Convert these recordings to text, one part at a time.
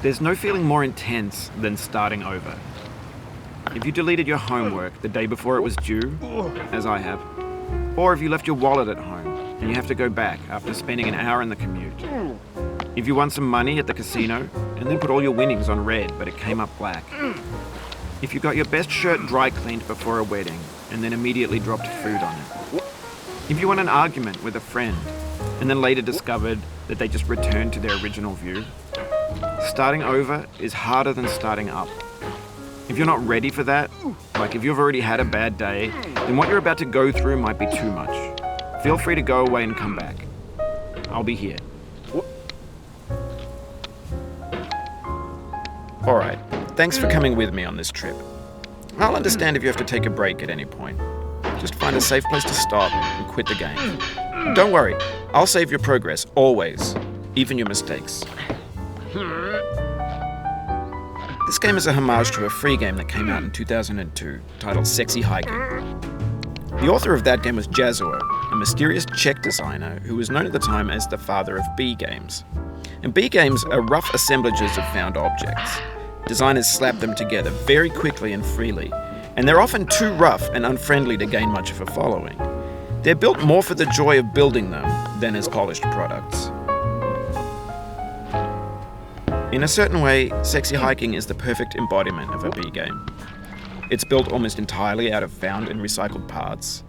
There's no feeling more intense than starting over. If you deleted your homework the day before it was due, as I have, or if you left your wallet at home and you have to go back after spending an hour in the commute. If you won some money at the casino and then put all your winnings on red but it came up black. If you got your best shirt dry cleaned before a wedding and then immediately dropped food on it. If you won an argument with a friend and then later discovered that they just returned to their original view. Starting over is harder than starting up. If you're not ready for that, like if you've already had a bad day, then what you're about to go through might be too much. Feel free to go away and come back. I'll be here. Alright, thanks for coming with me on this trip. I'll understand if you have to take a break at any point. Just find a safe place to stop and quit the game. Don't worry, I'll save your progress, always, even your mistakes. This game is a homage to a free game that came out in 2002, titled Sexy Hiking. The author of that game was Jazzuo, a mysterious Czech designer who was known at the time as the father of B games. And B games are rough assemblages of found objects. Designers slap them together very quickly and freely, and they're often too rough and unfriendly to gain much of a following. They're built more for the joy of building them than as polished products. In a certain way, Sexy Hiking is the perfect embodiment of a B game. It's built almost entirely out of found and recycled parts,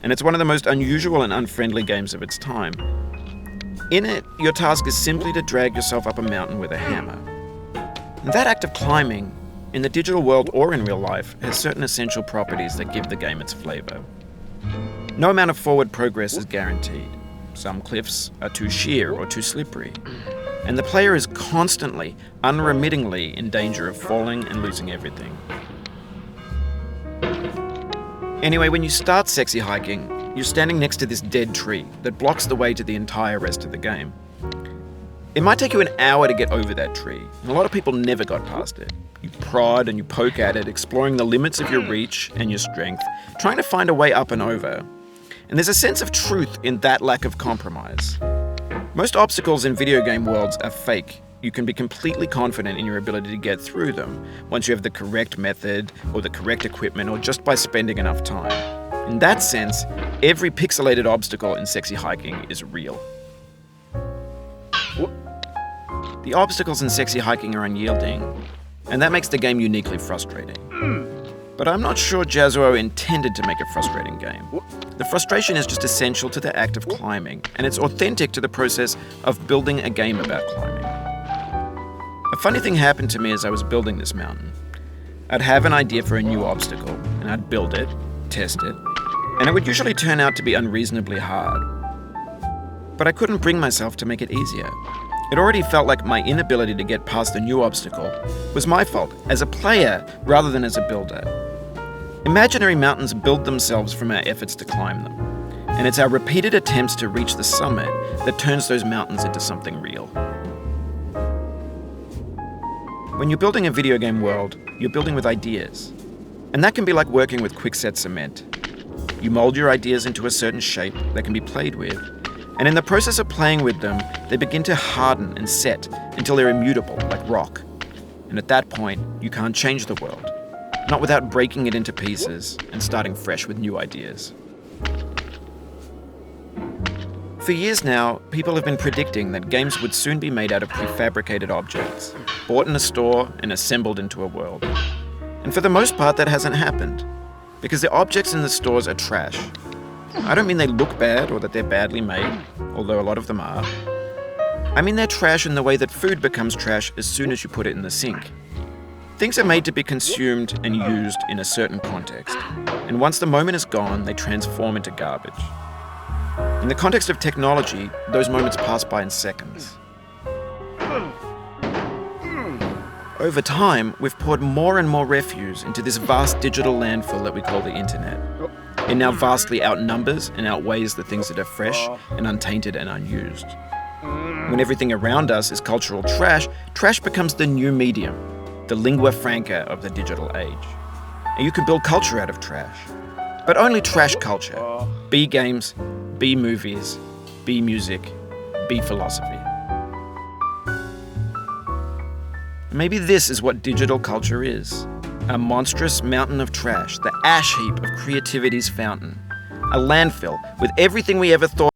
and it's one of the most unusual and unfriendly games of its time. In it, your task is simply to drag yourself up a mountain with a hammer. And that act of climbing, in the digital world or in real life, has certain essential properties that give the game its flavor. No amount of forward progress is guaranteed. Some cliffs are too sheer or too slippery. And the player is constantly, unremittingly in danger of falling and losing everything. Anyway, when you start Sexy Hiking, you're standing next to this dead tree that blocks the way to the entire rest of the game. It might take you an hour to get over that tree, and a lot of people never got past it. You prod and you poke at it, exploring the limits of your reach and your strength, trying to find a way up and over. And there's a sense of truth in that lack of compromise. Most obstacles in video game worlds are fake. You can be completely confident in your ability to get through them once you have the correct method or the correct equipment or just by spending enough time. In that sense, every pixelated obstacle in Sexy Hiking is real. The obstacles in Sexy Hiking are unyielding, and that makes the game uniquely frustrating. But I'm not sure Jazzuo intended to make a frustrating game. The frustration is just essential to the act of climbing, and it's authentic to the process of building a game about climbing. A funny thing happened to me as I was building this mountain. I'd have an idea for a new obstacle, and I'd build it, test it, and it would usually turn out to be unreasonably hard. But I couldn't bring myself to make it easier. It already felt like my inability to get past the new obstacle was my fault as a player rather than as a builder. Imaginary mountains build themselves from our efforts to climb them, and it's our repeated attempts to reach the summit that turns those mountains into something real. When you're building a video game world, you're building with ideas, and that can be like working with quickset cement. You mold your ideas into a certain shape that can be played with, and in the process of playing with them, they begin to harden and set until they're immutable, like rock. And at that point, you can't change the world. Not without breaking it into pieces and starting fresh with new ideas. For years now, people have been predicting that games would soon be made out of prefabricated objects, bought in a store and assembled into a world. And for the most part, that hasn't happened, because the objects in the stores are trash. I don't mean they look bad or that they're badly made, although a lot of them are. I mean they're trash in the way that food becomes trash as soon as you put it in the sink. Things are made to be consumed and used in a certain context, and once the moment is gone, they transform into garbage. In the context of technology, those moments pass by in seconds. Over time, we've poured more and more refuse into this vast digital landfill that we call the internet. It now vastly outnumbers and outweighs the things that are fresh and untainted and unused. When everything around us is cultural trash, trash becomes the new medium, the lingua franca of the digital age. And you can build culture out of trash. But only trash culture. B games, B movies, B music, B philosophy. Maybe this is what digital culture is. A monstrous mountain of trash, the ash heap of creativity's fountain. A landfill with everything we ever thought